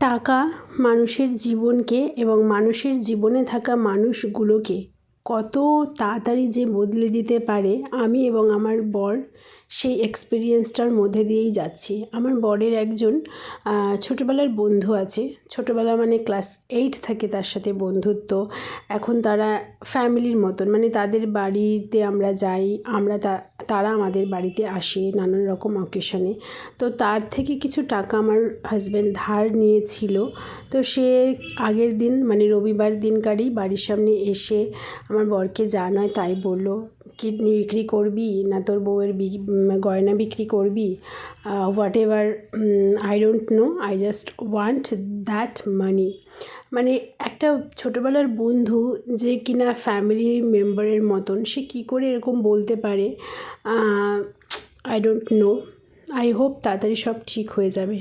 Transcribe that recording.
টাকা মানুষের জীবনকে এবং মানুষের জীবনে থাকা মানুষগুলোকে কত তাড়াতাড়ি যে বদলে দিতে পারে, আমি এবং আমার বর সেই এক্সপিরিয়েন্সটার মধ্যে দিয়েই যাচ্ছি। আমার বরের একজন ছোটোবেলার বন্ধু আছে। ছোটোবেলা মানে ক্লাস 8 থেকে তার সাথে বন্ধুত্ব। এখন তারা ফ্যামিলির মতন, মানে তাদের বাড়িতে আমরা যাই, তারা আমাদের বাড়িতে আসে নানান রকম অকেশনে। তো তার থেকে কিছু টাকা আমার হাজব্যান্ড ধার নিয়েছিল। তো সে আগের দিন মানে রবিবার দিনকারই বাড়ির সামনে এসে আমার বরকে যা নয় তাই বললো, কিডনি বিক্রি করবি না তোর বউয়ের গয়না বিক্রি করবি, what ever, I don't know, I just want that money. মানে একটা ছোটোবেলার বন্ধু যে কিনা ফ্যামিলি মেম্বারের মতন, সে কী করে এরকম বলতে পারে, I don't know. I hope তাড়াতাড়ি সব ঠিক হয়ে যাবে।